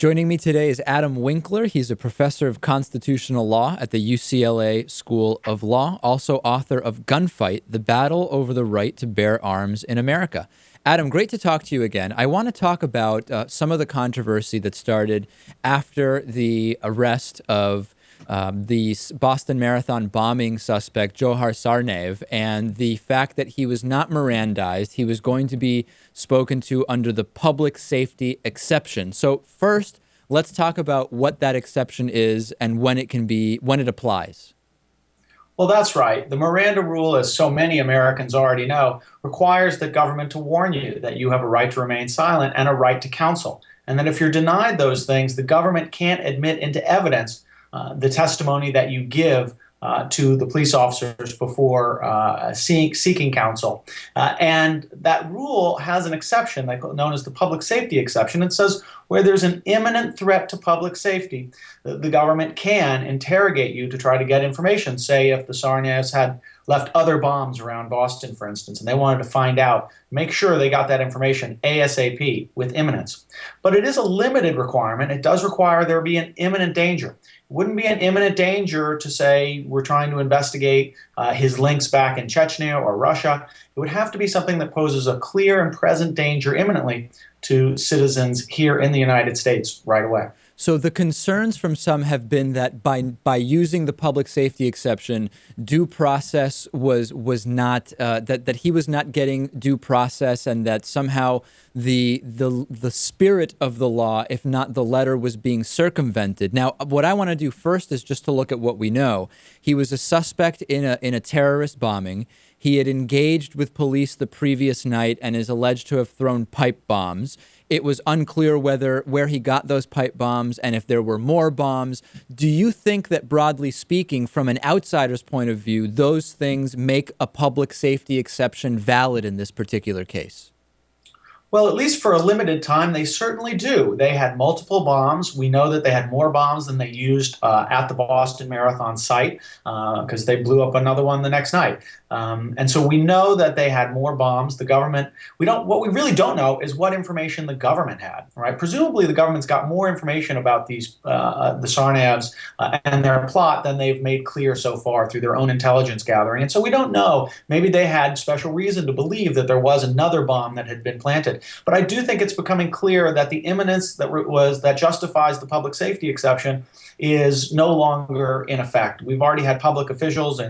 Joining me today is Adam Winkler. He's a professor of constitutional law at the UCLA School of Law, also author of Gunfight, The Battle Over the Right to Bear Arms in America. Adam, great to talk to you again. I want to talk about some of the controversy that started after the arrest of the Boston Marathon bombing suspect, Dzhokhar Tsarnaev, and the fact that he was not Mirandized. He was going to be spoken to under the public safety exception. So first, let's talk about what that exception is and when it applies. Well, that's right. The Miranda rule, as so many Americans already know, requires the government to warn you that you have a right to remain silent and a right to counsel. And that if you're denied those things, the government can't admit into evidence the testimony that you give to the police officers before seeking counsel. And that rule has an exception known as the public safety exception. It says where there's an imminent threat to public safety, the government can interrogate you to try to get information. Say if the Tsarnaevs had left other bombs around Boston, for instance, and they wanted to find out, make sure they got that information ASAP with imminence. But it is a limited requirement. It does require there be an imminent danger. It wouldn't be an imminent danger to say we're trying to investigate his links back in Chechnya or Russia. It would have to be something that poses a clear and present danger imminently to citizens here in the United States right away. So the concerns from some have been that by using the public safety exception, due process was not that he was not getting due process, and that somehow the spirit of the law, if not the letter, was being circumvented. Now, what I want to do first is just to look at what we know. He was a suspect in a terrorist bombing. He had engaged with police the previous night and is alleged to have thrown pipe bombs. It was unclear where he got those pipe bombs and if there were more bombs. Do you think that, broadly speaking, from an outsider's point of view, those things make a public safety exception valid in this particular case? Well, at least for a limited time, they certainly do. They had multiple bombs. We know that they had more bombs than they used at the Boston Marathon site because they blew up another one the next night. And so we know that they had more bombs. The government, what we really don't know is what information the government had, right? Presumably the government's got more information about the Tsarnaevs and their plot than they've made clear so far through their own intelligence gathering. And so we don't know. Maybe they had special reason to believe that there was another bomb that had been planted. But I do think it's becoming clear that the imminence that justifies the public safety exception is no longer in effect. We've already had public officials,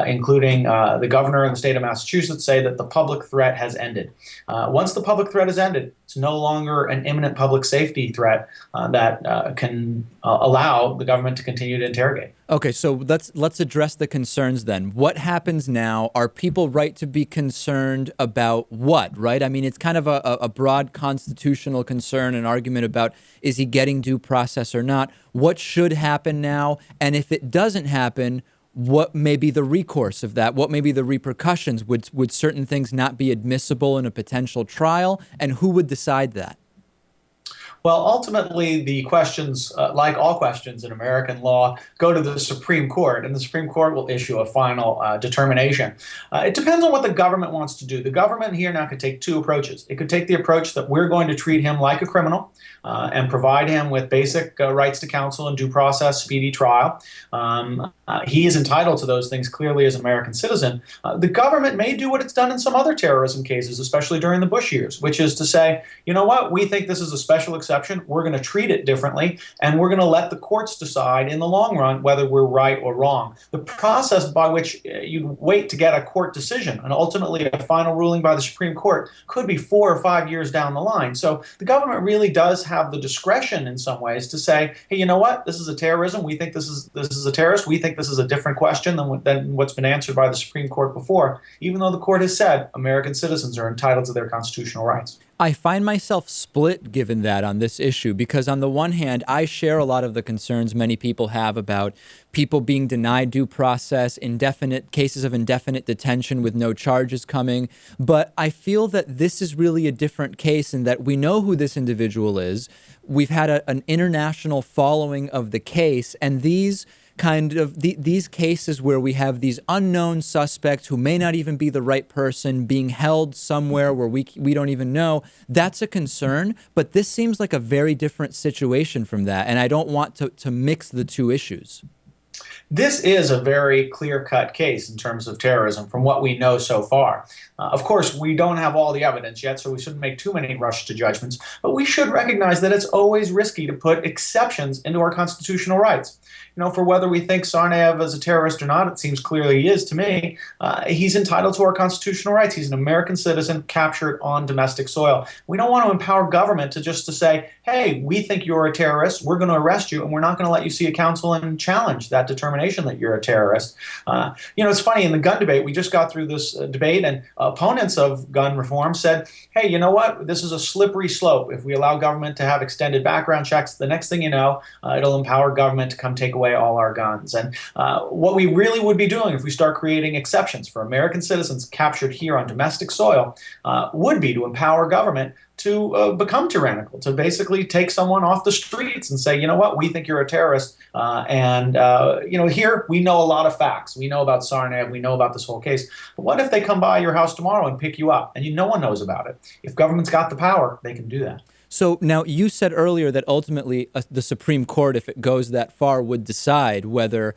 including the governor in the state of Massachusetts, say that the public threat has ended. Once the public threat has ended, it's no longer an imminent public safety threat that can allow the government to continue to interrogate. Okay, so let's address the concerns then. What happens now? Are people right to be concerned about what, right? I mean, it's kind of a broad constitutional concern, an argument about is he getting due process or not? What should happen now? And if it doesn't happen, what may be the recourse of that? What may be the repercussions? Would certain things not be admissible in a potential trial? And who would decide that? Well, ultimately, the questions, like all questions in American law, go to the Supreme Court, and the Supreme Court will issue a final determination. It depends on what the government wants to do. The government here now could take two approaches. It could take the approach that we're going to treat him like a criminal and provide him with basic rights to counsel and due process, speedy trial. He is entitled to those things clearly as an American citizen. The government may do what it's done in some other terrorism cases, especially during the Bush years, which is to say, you know what, we think this is a special exception. We're going to treat it differently, and we're going to let the courts decide in the long run whether we're right or wrong. The process by which you wait to get a court decision and ultimately a final ruling by the Supreme Court could be 4 or 5 years down the line. So the government really does have the discretion in some ways to say, hey, you know what, this is a terrorism. We think this is a terrorist. We think this is a different question than what's been answered by the Supreme Court before, even though the court has said American citizens are entitled to their constitutional rights. I find myself split given that on this issue, because on the one hand, I share a lot of the concerns many people have about people being denied due process, indefinite cases of indefinite detention with no charges coming. But I feel that this is really a different case in that we know who this individual is. We've had an international following of the case, and these kind of these cases where we have these unknown suspects who may not even be the right person being held somewhere where we don't even know, that's a concern. But this seems like a very different situation from that. And I don't want to mix the two issues. This is a very clear-cut case in terms of terrorism from what we know so far. Of course, we don't have all the evidence yet, so we shouldn't make too many rushes to judgments, but we should recognize that it's always risky to put exceptions into our constitutional rights. You know, for whether we think Tsarnaev is a terrorist or not, it seems clearly he is to me, he's entitled to our constitutional rights. He's an American citizen captured on domestic soil. We don't want to empower government to say, hey, we think you're a terrorist, we're going to arrest you, and we're not going to let you see a counsel and challenge that determination that you're a terrorist. You know, it's funny, in the gun debate, we just got through this debate, and opponents of gun reform said, hey, you know what, this is a slippery slope. If we allow government to have extended background checks, the next thing you know, it'll empower government to come take away all our guns. And what we really would be doing if we start creating exceptions for American citizens captured here on domestic soil would be to empower government to become tyrannical, to basically take someone off the streets and say, you know what, we think you're a terrorist. You know, here we know a lot of facts. We know about Tsarnaev. We know about this whole case. But what if they come by your house tomorrow and pick you up and no one knows about it? If government's got the power, they can do that. So now you said earlier that ultimately the Supreme Court, if it goes that far, would decide whether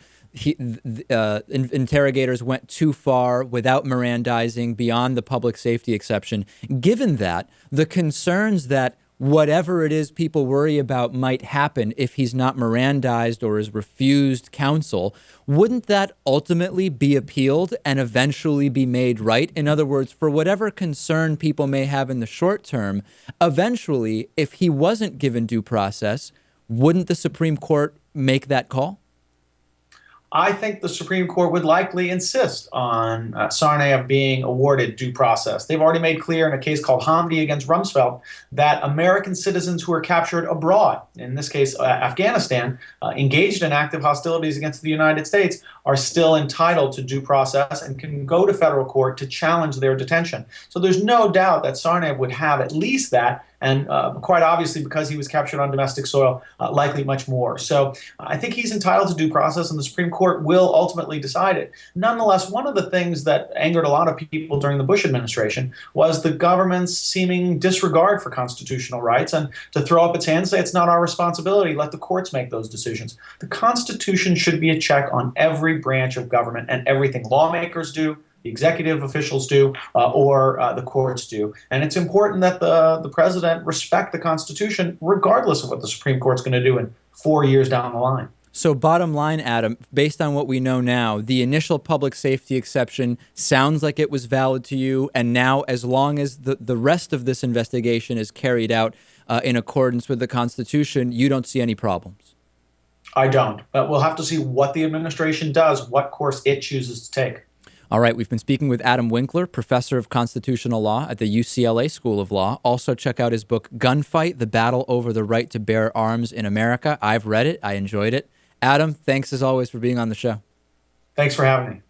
interrogators went too far without Mirandizing beyond the public safety exception. Given that, the concerns that whatever it is people worry about might happen if he's not Mirandized or is refused counsel, wouldn't that ultimately be appealed and eventually be made right? In other words, for whatever concern people may have in the short term, eventually, if he wasn't given due process, wouldn't the Supreme Court make that call? I think the Supreme Court would likely insist on Tsarnaev being awarded due process. They've already made clear in a case called Hamdi against Rumsfeld that American citizens who are captured abroad, in this case Afghanistan, engaged in active hostilities against the United States, are still entitled to due process and can go to federal court to challenge their detention. So there's no doubt that Tsarnaev would have at least that, and quite obviously, because he was captured on domestic soil, likely much more. So I think he's entitled to due process, and the Supreme Court will ultimately decide it. Nonetheless, one of the things that angered a lot of people during the Bush administration was the government's seeming disregard for constitutional rights, and to throw up its hand and say it's not our responsibility, let the courts make those decisions. The Constitution should be a check on every branch of government, and everything lawmakers do, the executive officials do, or the courts do. And it's important that the president respect the Constitution regardless of what the Supreme Court's going to do in 4 years down the line. So bottom line, Adam, based on what we know now, the initial public safety exception sounds like it was valid to you. And now, as long as the rest of this investigation is carried out in accordance with the Constitution, you don't see any problems. I don't. But we'll have to see what the administration does, what course it chooses to take. All right, we've been speaking with Adam Winkler, professor of constitutional law at the UCLA School of Law. Also, check out his book, Gunfight, The Battle Over the Right to Bear Arms in America. I've read it. I enjoyed it. Adam, thanks as always for being on the show. Thanks for having me.